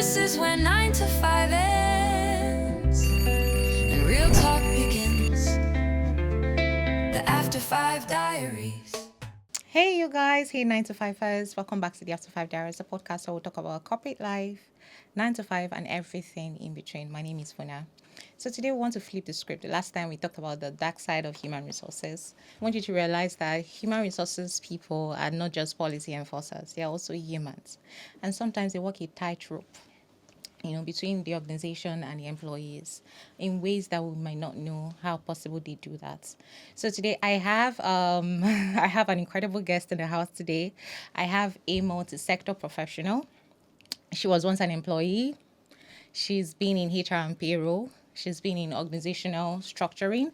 This is when 9 to 5 ends and real talk begins. The After Five Diaries. Hey, you guys. Hey, 9 to 5ers. Welcome back to the After Five Diaries, the podcast where we'll talk about corporate life, 9 to 5, and everything in between. My name is Funa. So today we want to flip the script. The last time we talked about the dark side of human resources. I want you to realize that human resources people are not just policy enforcers. They are also humans. And sometimes they walk a tightrope, between the organization and the employees in ways that we might not know how possible they do that. So today I have I have an incredible guest in the house today. I have a multi-sector professional. She was once an employee. She's been in HR and payroll. She's been in organizational structuring.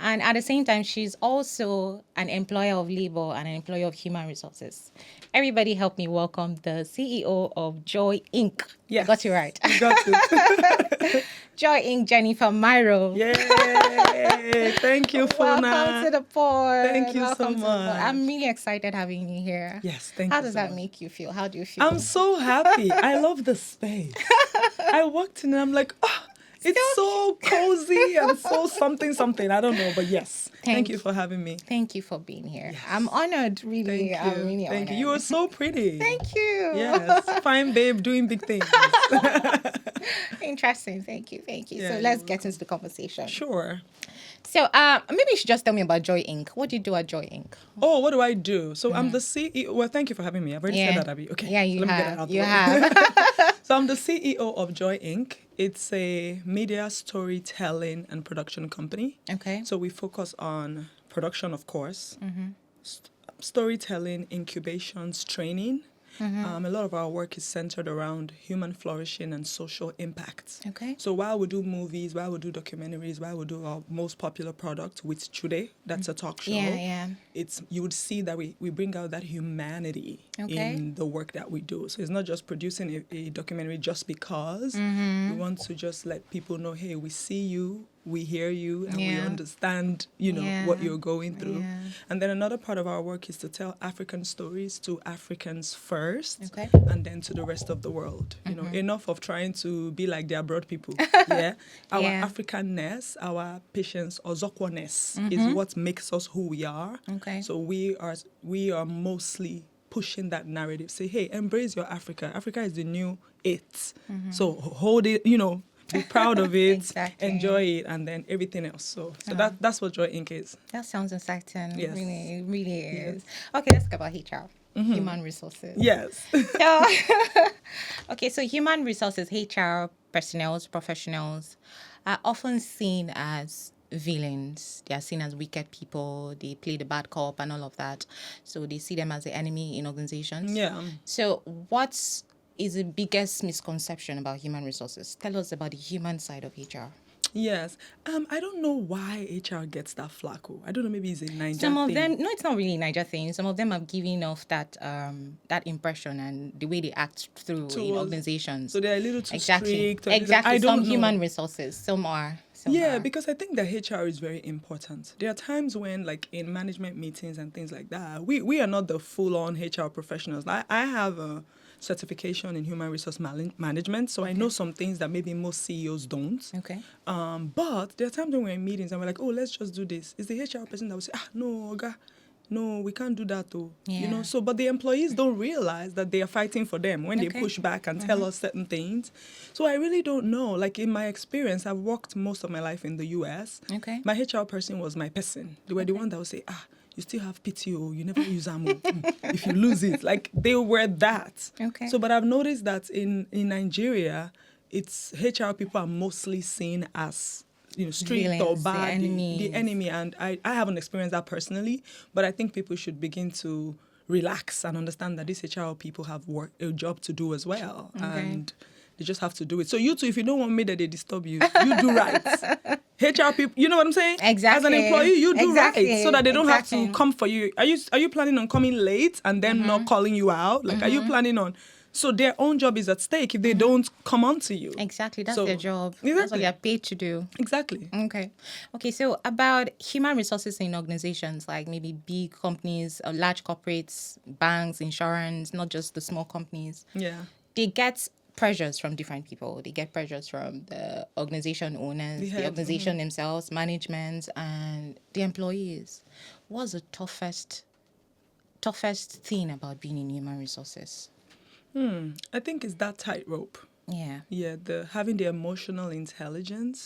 And at the same time, she's also an employer of labor and an employer of human resources. Everybody help me welcome the CEO of Joy Inc. Yes. Got it right. You got it. Joy Inc. Jennifer Mairo. Yay! Thank you, Funa. Welcome to the pod. Thank you Welcome so to the pod. much. I'm really excited having you here. Yes, thank How you does so that much. make you feel? How do you feel? I'm so happy. I love the space. I walked in and I'm like, oh, it's so cozy and so something. I don't know, but yes. Thank you for having me. Thank you for being here. Yes. I'm honored, really. Thank you. I'm really honored. Thank you. You are so pretty. Thank you. Yes. Fine babe doing big things. Interesting. Thank you. Yeah, So let's get into the conversation. Sure. So maybe you should just tell me about Joy Inc. What do you do at Joy Inc.? Oh, what do I do? So I'm the CEO. Well, thank you for having me. I've already said that, Abby. Okay. Yeah, so let me get it out the You way. have. So I'm the CEO of Joy Inc. It's a media storytelling and production company. Okay. So we focus on production, of course, storytelling, incubations, training. A lot of our work is centered around human flourishing and social impact. Okay. So while we do movies, while we do documentaries, while we do our most popular product, with Today, that's a talk show. Yeah. It's you would see that we bring out that humanity Okay. in the work that we do. So it's not just producing a documentary just because. We want to just let people know, hey, we see you, we hear you, and we understand, what you're going through. Yeah. And then another part of our work is to tell African stories to Africans first, Okay. and then to the rest of the world. Enough of trying to be like the abroad people. Yeah, our Africanness, our patience, or Zokwaness is what makes us who we are. Okay. So we are mostly pushing that narrative. Say, hey, embrace your Africa. Africa is the new it. So hold it. Be proud of it, Exactly. enjoy it, and then everything else. So that's what Joy Inc. is. That sounds exciting. Yes. Really, it really is. Okay, let's talk about HR. Human resources. Yes. Okay, so human resources, HR personnel, professionals are often seen as villains. They are seen as wicked people. They play the bad cop and all of that. So they see them as the enemy in organizations. Yeah. So what is the biggest misconception about human resources? Tell us about the human side of HR. Yes. I don't know why HR gets that flack. I don't know. Maybe it's a Niger Some of thing. them, no, it's not really a Niger thing. Some of them are giving off that impression and the way they act through in organizations. So they're a little too Exactly. strict. Exactly. I don't Some know. human resources. Some are. Yeah, because I think that HR is very important. There are times when, like in management meetings and things like that, we are not the full-on HR professionals. I have a certification in human resource management, so I know some things that maybe most CEOs don't. Okay. But there are times when we're in meetings and we're like, oh, let's just do this. It's the HR person that will say, no, Oga, no, we can't do that though. Yeah. So but the employees don't realize that they are fighting for them when they push back and tell us certain things. So I really don't know. Like in my experience, I've worked most of my life in the US. Okay. My HR person was my person. They were the one that would say, you still have PTO, you never use ammo. If you lose it, like they were that. Okay. So, but I've noticed that in Nigeria, it's HR people are mostly seen as strict Villains, or bad, the enemy. And I haven't experienced that personally, but I think people should begin to relax and understand that these HR people have a job to do as well. Okay. And they just have to do it. So you too, if you don't want me that they disturb you, you do right. HR people, you know what I'm saying? Exactly. As an employee, you do Exactly. right so that they don't have to Exactly. come for you. Are you planning on coming late and then not calling you out? Like, are you planning on... So their own job is at stake if they don't come on to you. Exactly. That's So- their job. Exactly. That's what they are paid to do. Exactly. Okay, so about human resources in organizations like maybe big companies, large corporates, banks, insurance, not just the small companies. Yeah. They get pressures from different people. They get pressures from the organization owners, the organization themselves, management, and the employees. What's the toughest thing about being in human resources? I think it's that tightrope. Yeah. Yeah, the having the emotional intelligence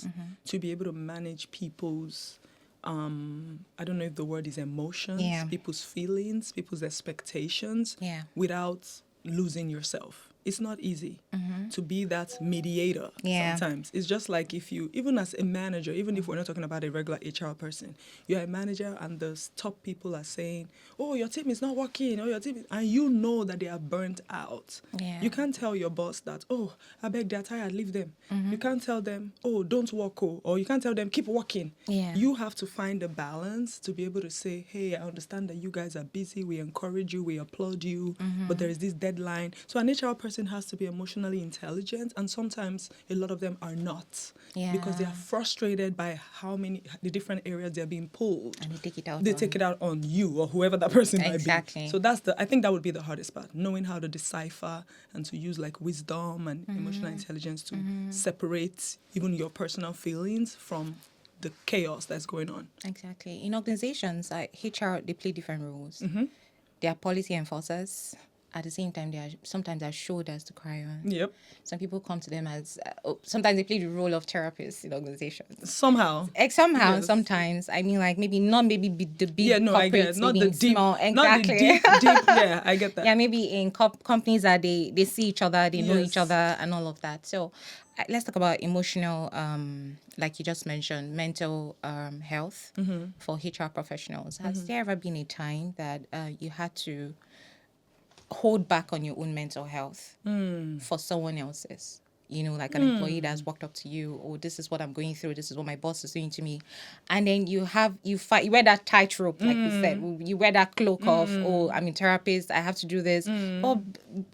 to be able to manage people's I don't know if the word is emotions, Yeah. people's feelings, people's expectations Yeah. without losing yourself. It's not easy to be that mediator Yeah. sometimes. It's just like if you, even as a manager, even if we're not talking about a regular HR person, you're a manager and the top people are saying, oh, your team is not working, or your team, and you know that they are burnt out. Yeah. You can't tell your boss that, oh, I beg, they're tired, leave them. You can't tell them, oh, don't work, or you can't tell them, keep working. Yeah. You have to find a balance to be able to say, hey, I understand that you guys are busy, we encourage you, we applaud you, but there is this deadline. So an HR person has to be emotionally intelligent, and sometimes a lot of them are not, because they are frustrated by the different areas they're being pulled. And they take it out. They take it out on you or whoever that person might be. Exactly. So I think that would be the hardest part, knowing how to decipher and to use like wisdom and emotional intelligence to separate even your personal feelings from the chaos that's going on. Exactly. In organizations, HR, they play different roles. They are policy enforcers. At the same time, sometimes they are shoulders to cry on. Yep. Some people come to them as, sometimes they play the role of therapists in organizations. Somehow. Somehow, Yes. sometimes. I mean, like, maybe the big Yeah, no, I get corporates, it. Not maybe the in deep, small, exactly. not the deep, yeah, I get that. Yeah, maybe in companies that they see each other, they know each Yes. other and all of that. So let's talk about emotional, like you just mentioned, mental health for HR professionals. Has there ever been a time that you had to hold back on your own mental health for someone else's? You know, like an employee that's walked up to you, oh, this is what I'm going through, this is what my boss is doing to me. And then you wear that tightrope, like we said, you wear that cloak of, oh, I'm a therapist, I have to do this. But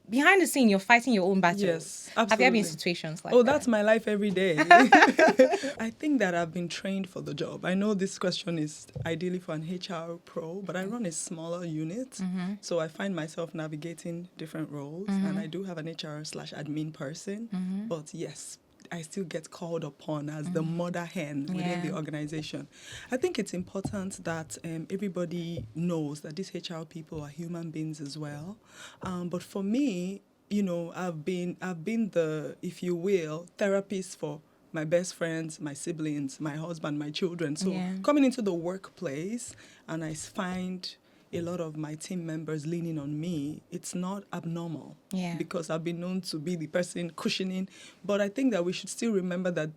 behind the scene, you're fighting your own battles. Yes, Have there been absolutely. situations like Oh, that? that's my life every day. I think that I've been trained for the job. I know this question is ideally for an HR pro, but I run a smaller unit. So I find myself navigating different roles. And I do have an HR/admin person. But yes, I still get called upon as the mother hen within the organization. I think it's important that everybody knows that these HR people are human beings as well. But for me, you know, I've been the, if you will, therapist for my best friends, my siblings, my husband, my children. So coming into the workplace and I find a lot of my team members leaning on me, it's not abnormal. Because I've been known to be the person cushioning. But I think that we should still remember that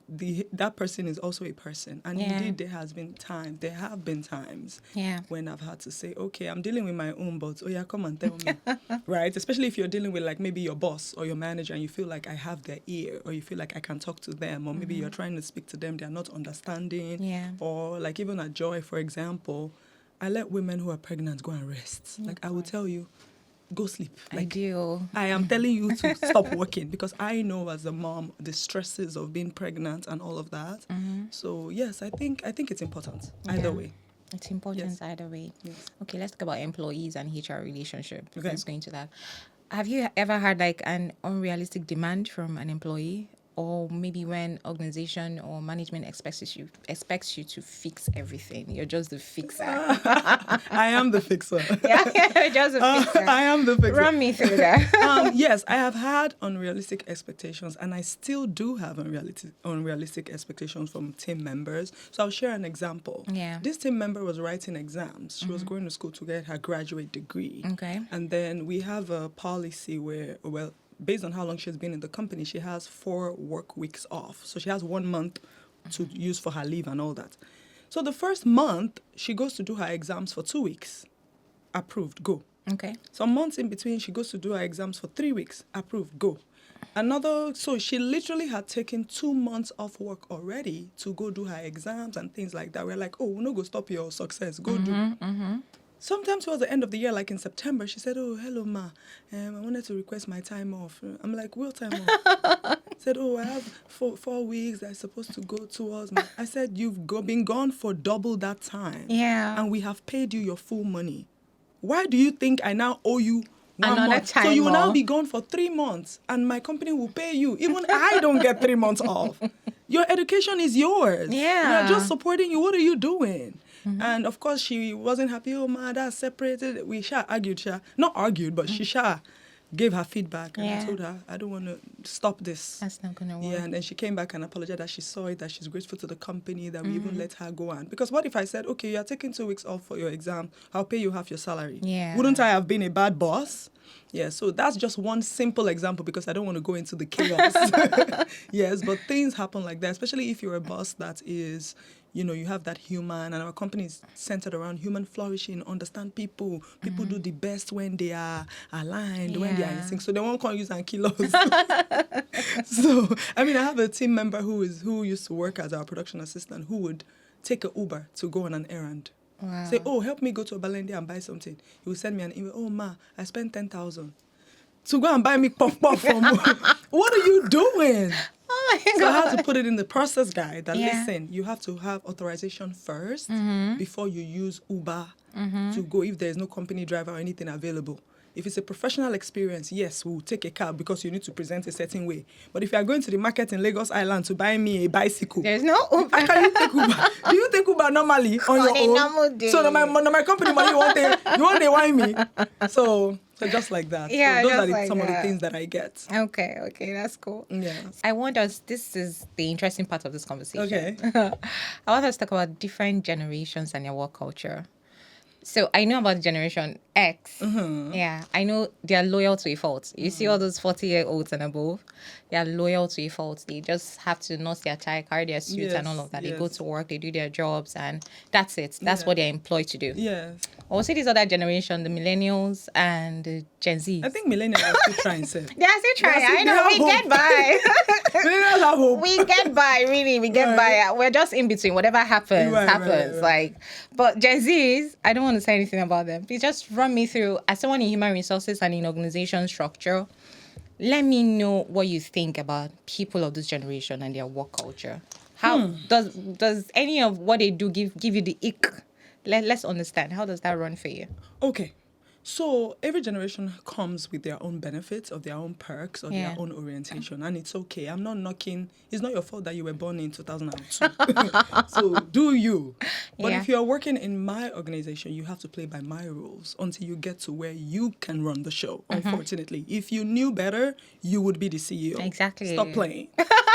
that person is also a person. And indeed, there have been times when I've had to say, okay, I'm dealing with my own, but oh yeah, come and tell me. Right? Especially if you're dealing with like maybe your boss or your manager and you feel like I have their ear, or you feel like I can talk to them, or maybe you're trying to speak to them, they're not understanding. Or like even at Joy, for example, I let women who are pregnant go and rest. Like I will tell you, go sleep. Like, Ideal. I am telling you to stop working, because I know as a mom the stresses of being pregnant and all of that. So yes, I think it's important either way. It's important either way. Yes. Okay, let's talk about employees and HR relationship. Okay. Let's go into that. Have you ever had like an unrealistic demand from an employee? Or maybe when organization or management expects you to fix everything, you're just the fixer. I am the fixer. You're just a fixer. I am the fixer. Run me through that. Yes, I have had unrealistic expectations, and I still do have unrealistic expectations from team members. So I'll share an example. This team member was writing exams. She was going to school to get her graduate degree. Okay. And then we have a policy where, well, based on how long she's been in the company, she has 4 work weeks off. So she has 1 month to use for her leave and all that. So the first month, she goes to do her exams for 2 weeks. Approved, go. Okay. Some months in between, she goes to do her exams for 3 weeks. Approved, go. So she literally had taken 2 months off work already to go do her exams and things like that. We're like, oh, we're not going to stop your success. Go do. Sometimes towards the end of the year, like in September, she said, oh, hello, ma. I wanted to request my time off. I'm like, what time off? Said, oh, I have 4 weeks. I'm supposed to go towards my... I said, you've been gone for double that time. Yeah. And we have paid you your full money. Why do you think I now owe you 1 Another month. So time you will now more. be gone for 3 months and my company will pay you. Even I don't get 3 months off. Your education is yours. We are just Yeah. supporting you. What are you doing? And of course, she wasn't happy. Oh, ma, that's separated. We argued. Not argued, but she gave her feedback. And I Yeah. told her, I don't want to stop this. That's not gonna work. Yeah, and then she came back and apologized that she saw it, that she's grateful to the company, that we even let her go on. Because what if I said, okay, you're taking 2 weeks off for your exam, I'll pay you half your salary. Yeah. Wouldn't I have been a bad boss? Yeah, so that's just one simple example because I don't want to go into the chaos. Yes, but things happen like that, especially if you're a boss that is, you have that human, and our company is centered around human flourishing, understand people. People do the best when they are aligned, when they are in Yeah. sync. So they won't come use and kill us. So, I have a team member who used to work as our production assistant who would take a Uber to go on an errand. Wow. Say, oh, help me go to Obalende and buy something. He will send me an email. Oh, ma, I spent 10,000 to go and buy me puff from. What are you doing? Oh my So I God. had to put it in the process guide that, Yeah. listen, you have to have authorization first before you use Uber to go if there's no company driver or anything available. If it's a professional experience, yes, we'll take a cab because you need to present a certain way. But if you are going to the market in Lagos Island to buy me a bicycle, There's no Uber. how can you take Uber? Do you take Uber normally on your a own? normal day. So my company money, you want to wine me? So just like that. Yeah, so those just are like some of the that. things that I get. Okay, that's cool. Yeah. I want us, this is the interesting part of this conversation. Okay. I want us to talk about different generations and their work culture. So I know about Generation X. Yeah, I know they are loyal to a fault. You see all those 40-year-olds and above, they are loyal to a fault. They just have to nurse their child, carry their suits and all of that. They go Yes. to work, they do their jobs, and that's it. That's Yeah. what they're employed to do. Yes. Also, this other generation, the millennials and the Gen Z. I think millennials are still trying, sir. They are still trying. still- I they know, have we hope. get by. Millennials have hope. We get by, really. We get Right. by. We're just in between. Whatever happens, Right. happens. Like, but Gen Zs, I don't want to say anything about them. Please just run me through, as someone in human resources and in organization structure, let me know what you think about people of this generation and their work culture. How does any of what they do give you the ick? Let's understand. How does that run for you? Okay. So every generation comes with their own benefits or their own perks or Yeah. their own orientation, and it's okay. I'm not knocking. It's not your fault that you were born in 2002. So do you? But Yeah. if you are working in my organization, you have to play by my rules until you get to where you can run the show. Unfortunately, if you knew better, you would be the CEO. Exactly. Stop playing.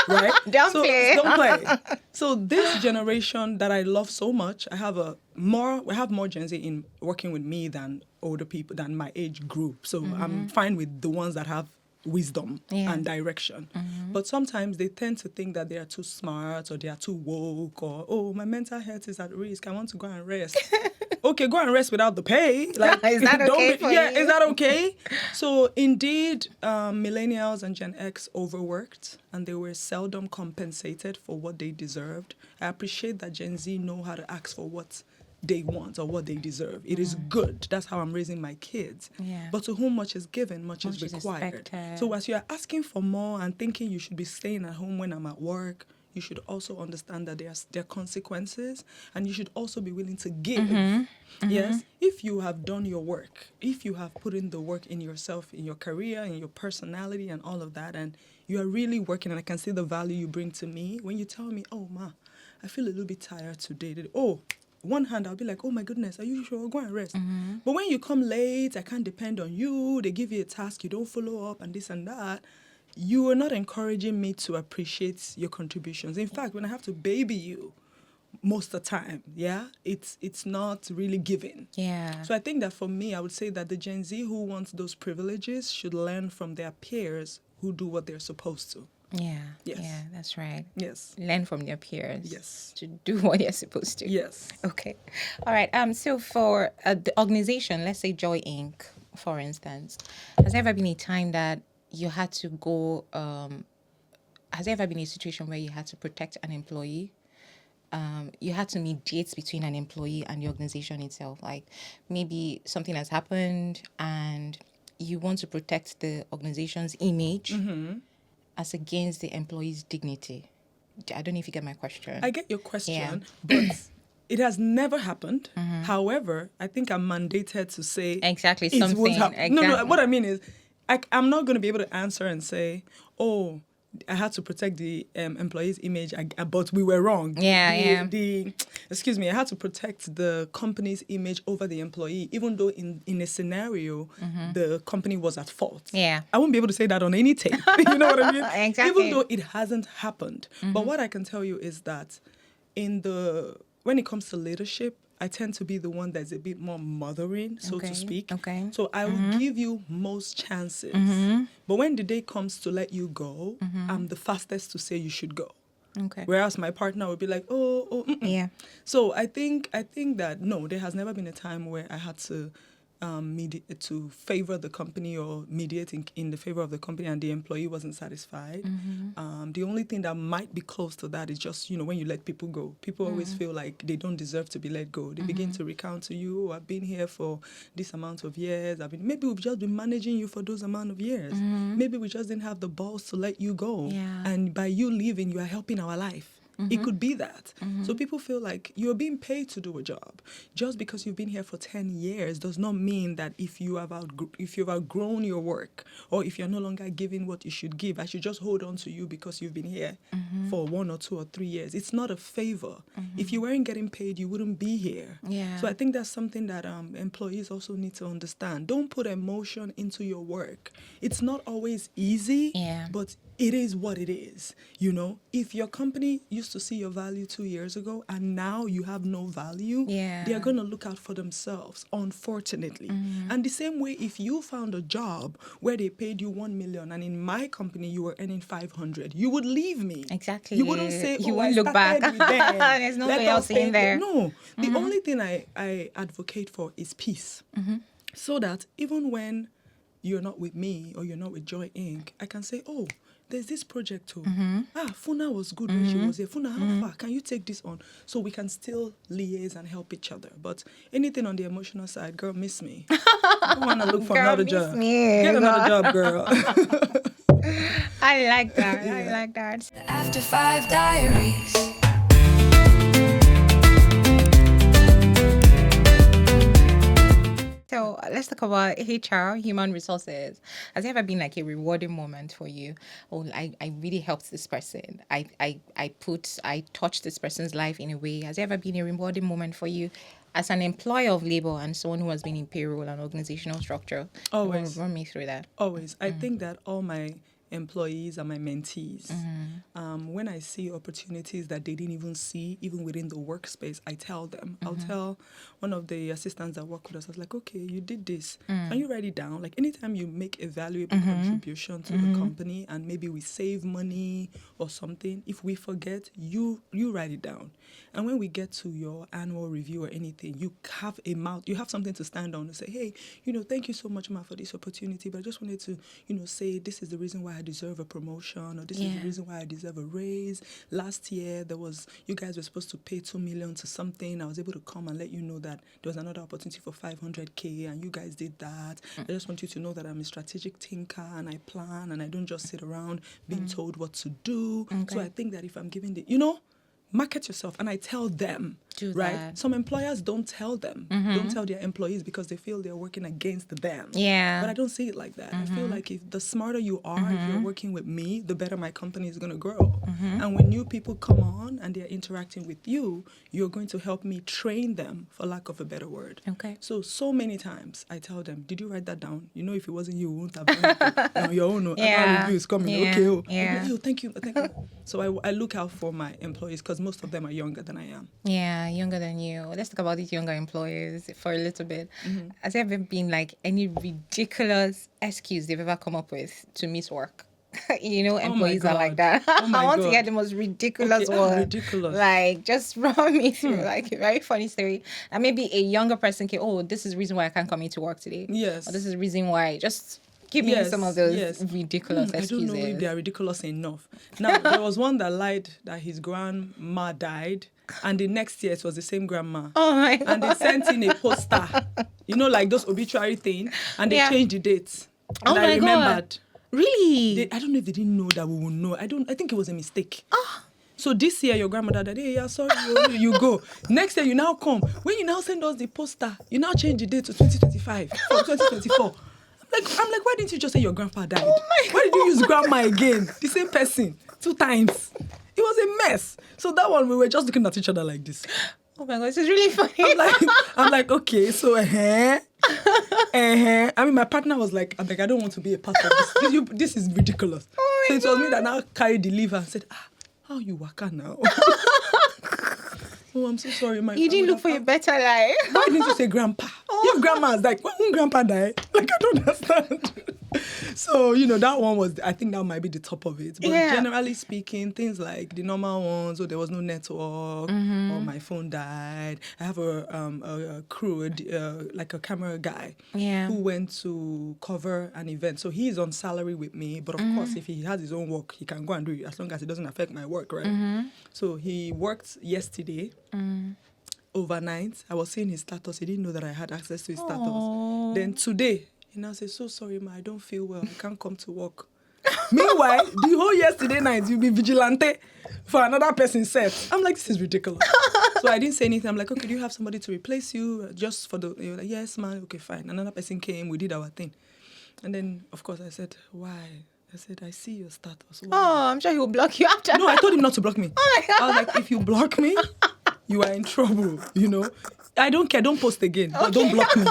Right? Don't play. Don't play. So this generation that I love so much, we have more Gen Z in working with me than older people, than my age group. So I'm fine with the ones that have wisdom Yeah. and direction. But sometimes they tend to think that they are too smart or they are too woke or, oh, my mental health is at risk. I want to go and rest. Okay, go and rest without the pay. Like, Is that okay for yeah, you? is that okay? So indeed, millennials and Gen X overworked and they were seldom compensated for what they deserved. I appreciate that Gen Z know how to ask for what they want or what they deserve. It is good. That's how I'm raising my kids. Yeah. But to whom much is given, much Much is is required. expected. So as you're asking for more and thinking you should be staying at home when I'm at work, you should also understand that there are consequences, and you should also be willing to give. Yes, if you have done your work, if you have put in the work in yourself, in your career, in your personality and all of that, and you are really working, and I can see the value you bring to me, when you tell me, oh, ma, I feel a little bit tired today. One hand, I'll be like, oh my goodness, are you sure? Go and rest. But when you come late, I can't depend on you. They give you a task, you don't follow up and this and that. You are not encouraging me to appreciate your contributions. In fact, when I have to baby you most of the time, yeah, it's not really giving. Yeah. So I think that for me, I would say that the Gen Z who wants those privileges should learn from their peers who do what they're supposed to. Yeah. Yes. Yeah, that's right. Yes. Learn from their peers. Yes. To do what you're supposed to. Yes. Okay. All right. So for the organization, let's say Joy Inc., for instance, has there ever been a time that you had to go? Has there ever been a situation where you had to protect an employee? You had to mediate between an employee and the organization itself. Like maybe something has happened and you want to protect the organization's image as against the employee's dignity. I don't know if you get my question. I get your question, Yeah. but it has never happened. However, I think I'm mandated to say Exactly, it won't something. happen. No, Exactly. what I mean is, I'm not going to be able to answer and say, oh, I had to protect the employee's image, but we were wrong. Yeah, Excuse me, I had to protect the company's image over the employee, even though in a scenario, the company was at fault. Yeah. I won't be able to say that on any tape. You know what I mean? Exactly. Even though it hasn't happened. But what I can tell you is that when it comes to leadership, I tend to be the one that's a bit more mothering, so to speak. Okay. So I will give you most chances. But when the day comes to let you go, I'm the fastest to say you should go. Okay. Whereas my partner would be like, Yeah. So I think that, no, there has never been a time where I had to to favor the company or mediate in the favor of the company and the employee wasn't satisfied. The only thing that might be close to that is just, when you let people go. People always feel like they don't deserve to be let go. They begin to recount to you, I've been here for this amount of years. Maybe we've just been managing you for those amount of years. Maybe we just didn't have the balls to let you go. Yeah. And by you leaving, you are helping our life. It could be that. So people feel like you're being paid to do a job. Just because you've been here for 10 years does not mean that if you've outgrown your work or if you're no longer giving what you should give, I should just hold on to you because you've been here for 1 or 2 or 3 years. It's not a favor. If you weren't getting paid, you wouldn't be here. Yeah. So I think that's something that employees also need to understand. Don't put emotion into your work. It's not always easy, but it is what it is. If your company used to see your value 2 years ago and now you have no value, they are going to look out for themselves, unfortunately. And the same way, if you found a job where they paid you 1 million and in my company you were earning 500, you would leave me. Exactly. You wouldn't say, you I won't look back. started with them. There's nobody else in there. No. The only thing I advocate for is peace. So that even when you're not with me or you're not with Joy Inc., I can say, oh, there's this project too. Funa was good when she was here. Funa, how far? Can you take this on? So we can still liaise and help each other. But anything on the emotional side, girl, miss me. I don't want to look for another job. Get another job, girl. I like that. I like that. The After Five Diaries. So let's talk about HR, human resources. Has there ever been like a rewarding moment for you? Oh, I really helped this person. I touched this person's life in a way. Has there ever been a rewarding moment for you as an employer of labor and someone who has been in payroll and organizational structure? Always. Run me through that. Always. I think that all my employees are my mentees. When I see opportunities that they didn't even see, even within the workspace, I tell them. I'll tell one of the assistants that work with us, I was like, okay, you did this. Can you write it down? Like anytime you make a valuable contribution to the company and maybe we save money or something, if we forget, you write it down. And when we get to your annual review or anything, you have something to stand on and say, hey, thank you so much, Ma, for this opportunity, but I just wanted to, say this is the reason why I deserve a promotion, or this is the reason why I deserve a raise. Last year, you guys were supposed to pay 2 million to something. I was able to come and let you know that there was another opportunity for 500K, and you guys did that. I just want you to know that I'm a strategic thinker, and I plan, and I don't just sit around being told what to do. Okay. So I think that if I'm giving market yourself, and I tell them, Do right? that. Some employers don't tell them, don't tell their employees because they feel they're working against them. Yeah. But I don't see it like that. I feel like if the smarter you are, if you're working with me, the better my company is going to grow. And when new people come on and they're interacting with you, you're going to help me train them, for lack of a better word. Okay. So many times I tell them, did you write that down? If it wasn't you, we wouldn't have done it on your own. Our review is coming. Yeah. Okay. Oh, Yeah. thank you. So I look out for my employees because most of them are younger than I am. Yeah, younger than you. Let's talk about these younger employers for a little bit. Has there ever been like any ridiculous excuse they've ever come up with to miss work? Employees are like that. Oh my I want to God. hear the most ridiculous one. Ridiculous. Like, just run me through like a very funny story. And maybe a younger person can, this is the reason why I can't come into work today. Yes. Or this is the reason why. Just give me some of those ridiculous excuses. I don't know if they are ridiculous enough. Now, there was one that lied that his grandma died, and the next year it was the same grandma. Oh my God. And they sent in a poster, like those obituary thing, and they changed the dates. Oh And my I remembered. God. Really? I don't know if they didn't know that we would know. I think it was a mistake. So this year, your grandmother died. Hey, yeah, sorry, you go. Next year, you now come. When you now send us the poster, you now change the date to 2025 from 2024. I'm like, why didn't you just say your grandpa died? Why did you use grandma again? The same person 2 times. It was a mess. So that one, we were just looking at each other like this. Oh my God, this is really funny. I'm like, okay, so I mean, my partner was like, I don't want to be a part of this. This is ridiculous. Oh so my it was me that now carried the lever and said, how you waka now? Oh, I'm so sorry. You didn't look for a better life. Why didn't you say grandpa? If grandma's like, when grandpa died? Like, I don't understand. So, that one was, I think that might be the top of it. But generally speaking, things like the normal ones, there was no network, or my phone died. I have a crew, like a camera guy, who went to cover an event. So he's on salary with me. But of course, if he has his own work, he can go and do it as long as it doesn't affect my work, right? So he worked yesterday. Overnight. I was seeing his status. He didn't know that I had access to his status. Then today, he now says, so sorry, ma, I don't feel well. I can't come to work. Meanwhile, the whole yesterday night, you'll be vigilante for another person's set. I'm like, this is ridiculous. So I didn't say anything. I'm like, okay, do you have somebody to replace you? Just for the... You're like, yes, ma. Okay, fine. Another person came. We did our thing. And then, of course, I said, why? I said, I see your status. Why? Oh, I'm sure he will block you after. No, I told him not to block me. Oh my God. I was like, if you block me, you are in trouble, I don't care, don't post again, but don't block me.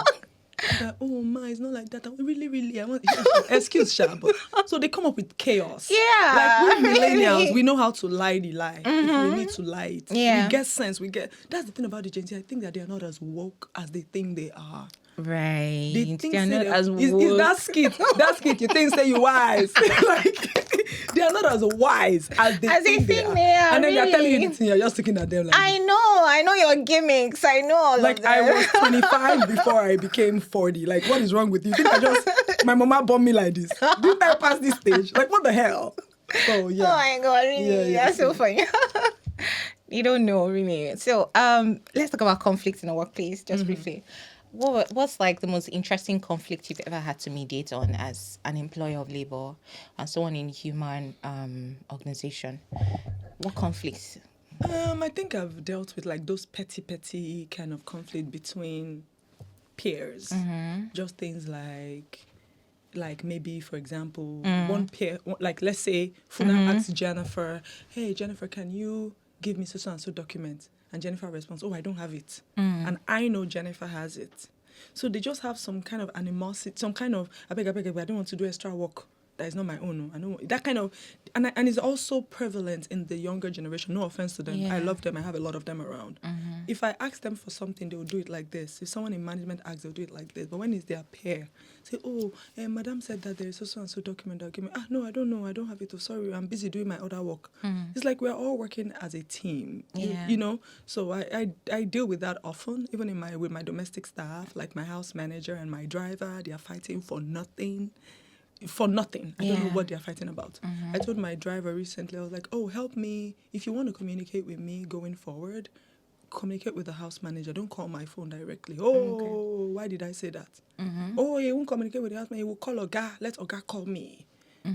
Like, oh, ma, it's not like that. I really, I want... Excuse, Sha, but... So they come up with chaos. Yeah. Like, we millennials, we know how to lie the lie. If we need to lie it. Yeah. We get sense, That's the thing about the Gen Z. I think that they are not as woke as they think they are. Right. They think They're not as woke. Is that skit, you think say you wise. Like, they are not as wise as they think they are. And then they're telling you the thing, you're just looking at them like... I know your gimmicks. I know all like of them. I was 25 before I became 40. Like, what is wrong with you? Think my mama born me like this. Didn't I pass this stage? Like, what the hell? Oh, yeah. Oh my God, really? Yeah, That's so funny. You don't know, really. So, let's talk about conflict in the workplace, just briefly. What's like the most interesting conflict you've ever had to mediate on as an employer of labor and someone in human organization? What conflicts? I think I've dealt with like those petty kind of conflict between peers. Just things like maybe, for example, one peer, like let's say Funa asks Jennifer, hey, Jennifer, can you give me so-and-so document? And Jennifer responds, oh, I don't have it. And I know Jennifer has it. So they just have some kind of animosity, some kind of, I beg, I don't want to do extra work. That is not my own. I know that kind of, and it's also prevalent in the younger generation. No offense to them. Yeah. I love them. I have a lot of them around. If I ask them for something, they will do it like this. If someone in management asks, they'll do it like this. But when it's their peer, say, oh, Madam said that there is so-and-so document. No, I don't know. I don't have it. Oh, sorry, I'm busy doing my other work. It's like we're all working as a team, you know? So I deal with that often, even with my domestic staff, like my house manager and my driver. They are fighting for nothing. I don't know what they're fighting about. I told my driver recently, I was like, oh, help me. If you want to communicate with me going forward, communicate with the house manager. Don't call my phone directly. Why did I say that? Oh, he won't communicate with the house manager. He will call Oga. Let Oga call me.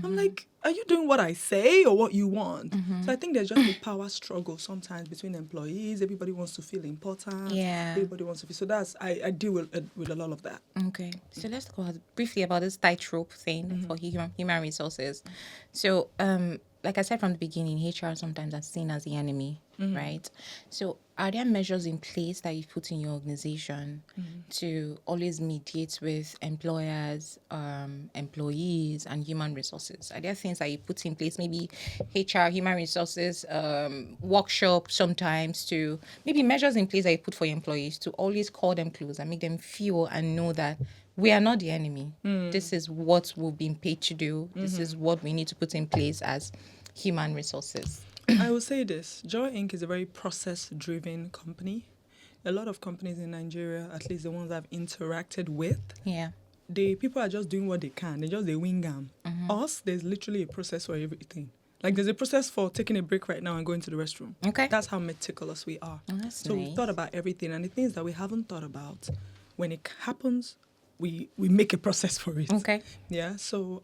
I'm like, are you doing what I say or what you want? So I think there's just a power struggle sometimes between employees. Everybody wants to feel important. Yeah. Everybody wants to feel. So I deal with a lot of that. Okay. So let's talk briefly about this tightrope thing for human resources. So, like I said from the beginning, HR sometimes are seen as the enemy, right? So are there measures in place that you've put in your organization to always mediate with employers, employees, and human resources? Are there things that you put in place, maybe HR, human resources, workshop sometimes, to maybe measures in place that you put for your employees to always call them close and make them feel and know that we are not the enemy. This is what we've been paid to do. This is what we need to put in place as human resources. I will say this. Joy Inc. is a very process-driven company. A lot of companies in Nigeria, at least the ones I've interacted with, the people are just doing what they can. They wing them. Us, there's literally a process for everything. Like, there's a process for taking a break right now and going to the restroom. Okay. That's how meticulous we are. Oh, that's so nice. We've thought about everything. And the things that we haven't thought about, when it happens, we make a process for it. Okay. Yeah. So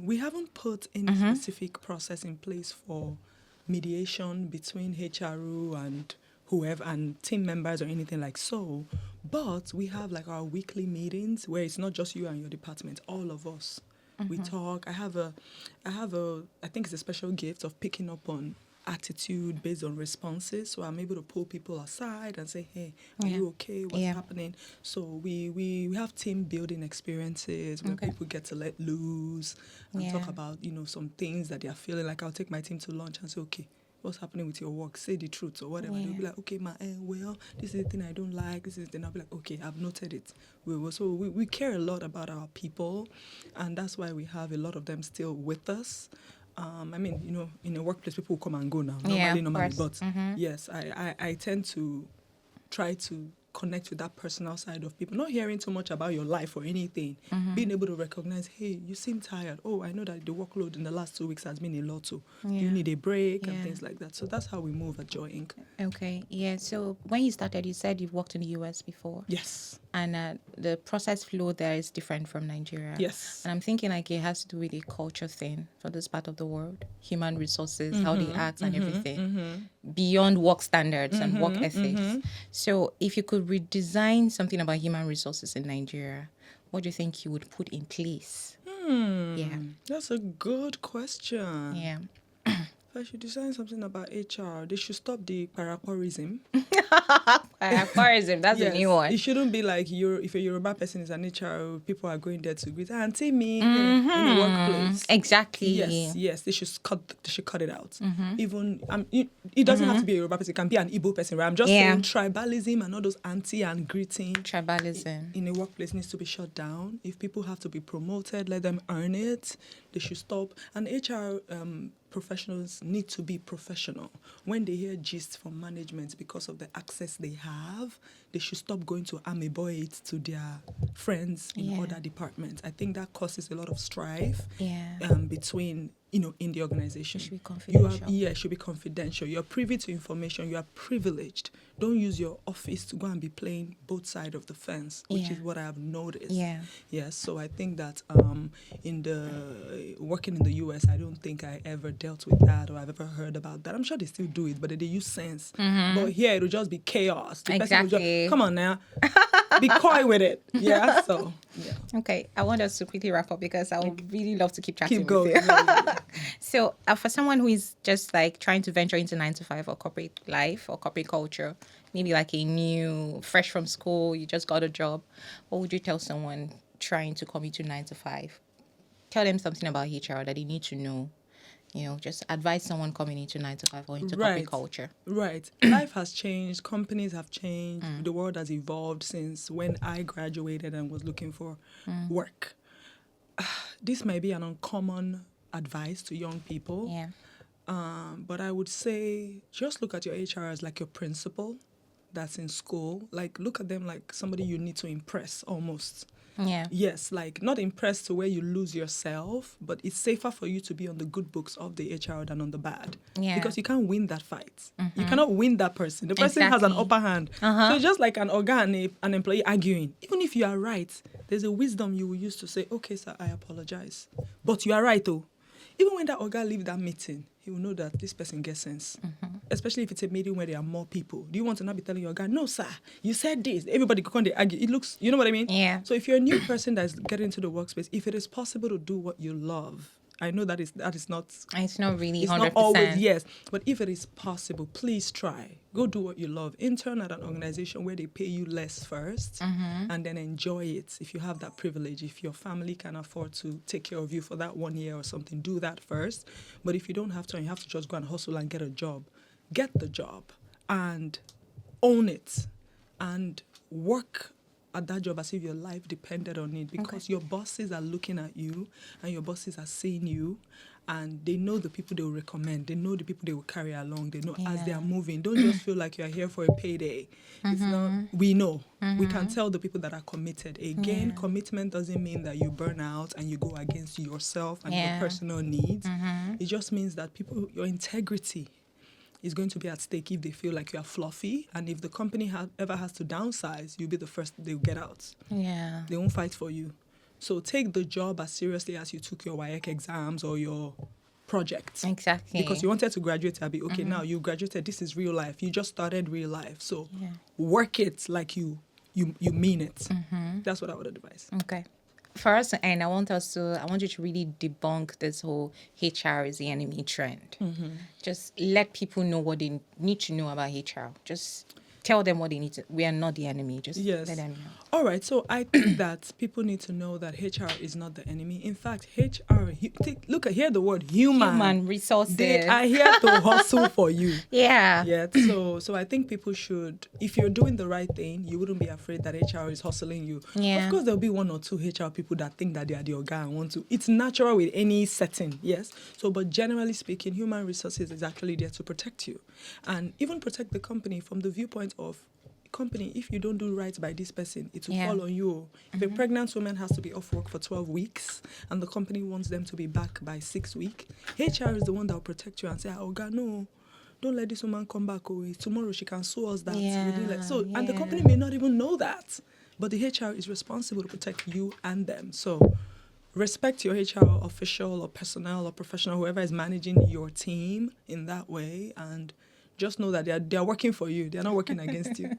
we haven't put any specific process in place for mediation between HRO and whoever and team members or anything like so. But we have like our weekly meetings where it's not just you and your department, all of us. We talk. I think it's a special gift of picking up on attitude based on responses. So I'm able to pull people aside and say, hey, are you okay? What's happening? So we have team building experiences where people get to let loose and talk about, some things that they are feeling. Like I'll take my team to lunch and say, okay, what's happening with your work? Say the truth or whatever. They'll be like, okay, well, this is the thing I don't like. This is the thing. I'll be like, okay, I've noted it. We care a lot about our people, and that's why we have a lot of them still with us. In a workplace, people will come and go now. Normally. But yes, I tend to try to connect with that personal side of people, not hearing too much about your life or anything, being able to recognize, hey, you seem tired. Oh, I know that the workload in the last 2 weeks has been a lot too. Do you need a break and things like that? So that's how we move at Joy Inc. Okay, yeah. So when you started, you said you've worked in the US before. Yes. And the process flow there is different from Nigeria. Yes. And I'm thinking like it has to do with a culture thing for this part of the world, human resources, how they act and everything, beyond work standards and work ethics. So if you could redesign something about human resources in Nigeria, what do you think you would put in place? Yeah. That's a good question. Yeah. If I should design something about HR, they should stop the paraquarism. Tourism, that's a new one. It shouldn't be like if a Yoruba person is an HR, people are going there to greet Auntie me in the workplace. Exactly. Yes, they should cut it out. Even it doesn't have to be a Yoruba person; it can be an Igbo person. Right? I'm just saying tribalism and all those auntie and greeting. Tribalism in a workplace needs to be shut down. If people have to be promoted, let them earn it. They should stop. And HR professionals need to be professional. When they hear gist from management because of the access they have, they should stop going to ameboy it to their friends in other departments. I think that causes a lot of strife between, in the organization. It should be confidential. It should be confidential. You're privy to information. You are privileged. Don't use your office to go and be playing both sides of the fence, which is what I have noticed. Yes, so I think that working in the US, I don't think I ever dealt with that or I've ever heard about that. I'm sure they still do it, but they use sense. But here, it'll just be chaos. The person will just, come on now, be coy with it. Yeah, so, yeah. Okay, I want us to quickly wrap up because I would really love to keep chatting Keep going. with you. So for someone who is just like trying to venture into 9 to 5 or corporate life or corporate culture, maybe like fresh from school, you just got a job, what would you tell someone trying to come into 9 to 5? Tell them something about HR that they need to know. Just advise someone coming into 9 to 5 or into corporate culture. Right. Life has changed. Companies have changed. The world has evolved since when I graduated and was looking for work. This may be an uncommon advice to young people. Yeah. But I would say just look at your HR as like your principal that's in school. Like look at them like somebody you need to impress almost. Yeah. Yes, like not impressed to where you lose yourself, but it's safer for you to be on the good books of the HR than on the bad. Yeah. Because you can't win that fight. You cannot win that person. The person has an upper hand. So it's just like an organ, an employee arguing. Even if you are right, there's a wisdom you will use to say, okay, sir, I apologize. But you are right, though. Even when that organ leaves that meeting, he will know that this person gets sense. Especially if it's a meeting where there are more people. Do you want to not be telling your organ, no, sir, you said this. Everybody could come, they argue. It looks, you know what I mean? Yeah. So if you're a new person that's getting into the workspace, if it is possible to do what you love, I know that is not... It's not really 100%. It's not always, yes. But if it is possible, please try. Go do what you love. Intern at an organization where they pay you less first and then enjoy it. If you have that privilege, if your family can afford to take care of you for that 1 year or something, do that first. But if you don't have to and you have to just go and hustle and get a job, get the job and own it and work at that job as if your life depended on it, because your bosses are looking at you and your bosses are seeing you and they know the people they will recommend. They know the people they will carry along. They know as they are moving. Don't just feel like you're here for a payday. It's not, we know. We can tell the people that are committed. Again, commitment doesn't mean that you burn out and you go against yourself and your personal needs. It just means that your integrity is going to be at stake if they feel like you are fluffy. And if the company ever has to downsize, you'll be the first they'll get out. Yeah. They won't fight for you. So take the job as seriously as you took your WAEC exams or your project. Exactly. Because you wanted to graduate, Abby. Okay, now you graduated. This is real life. You just started real life. So work it like you mean it. That's what I would advise. Okay. For us to end, I want you to really debunk this whole HR is the enemy trend. Just let people know what they need to know about HR. Just tell them what they need to. We are not the enemy. Just Yes. let them know. All right. So I think that people need to know that HR is not the enemy. In fact, HR, hear the word Human resources. They are here to hustle for you. Yeah. Yeah. So I think people should, if you're doing the right thing, you wouldn't be afraid that HR is hustling you. Yeah. Of course, there'll be one or two HR people that think that they are the guy and want to. It's natural with any setting. Yes. So, but generally speaking, human resources is actually there to protect you and even protect the company from the viewpoint of company. If you don't do right by this person, it will fall on you. If a pregnant woman has to be off work for 12 weeks and the company wants them to be back by 6 weeks, HR is the one that will protect you and say, oh God, no, don't let this woman come back. Oh, tomorrow she can sue us that. And the company may not even know that, but the HR is responsible to protect you and them. So respect your HR official or personnel or professional, whoever is managing your team in that way, and just know that they are working for you. They're not working against you.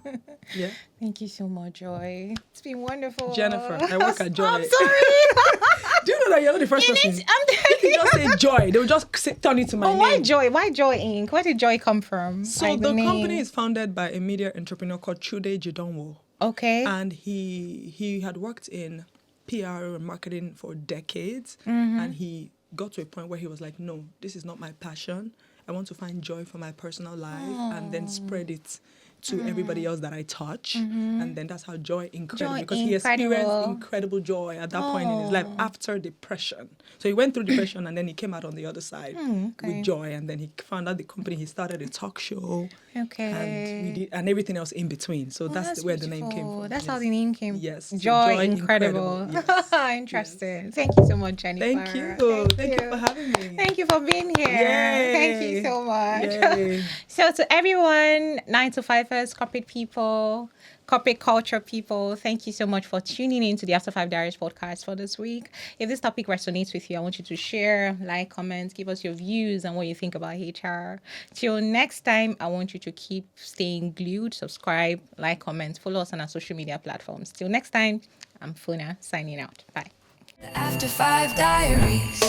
Yeah. Thank you so much, Joy. It's been wonderful. Jennifer, I work at Joy. I'm sorry. Do you know that you're not the first person? If you just say Joy, they'll just turn it to my name. Why Joy? Why Joy Inc? Where did Joy come from? So Like the name? company is founded by a media entrepreneur called Chude Jidonwo. Okay. And he had worked in PR and marketing for decades. And he got to a point where he was like, no, this is not my passion. I want to find joy for my personal life and then spread it to everybody else that I touch. And then that's how joy incredible, because he experienced incredible joy at that point in his life after depression. So he went through depression and then he came out on the other side with joy. And then he found out the company, he started a talk show. Okay. And everything else in between. So that's where beautiful. the name came from. That's how the name came. Yes. Joy incredible. Yes. Interesting. Yes. Thank you so much, Jennifer. Thank you. Thank you for having me. Thank you for being here. Yay. Thank you so much. Yay. So to everyone, 9-to-5ers, corporate people, corporate culture people, thank you so much for tuning in to the After Five Diaries podcast for this week. If this topic resonates with you, I want you to share, like, comment, give us your views and what you think about HR. Till next time, I want you to keep staying glued, subscribe, like, comment, follow us on our social media platforms. Till next time, I'm Funa signing out. Bye. The After Five Diaries.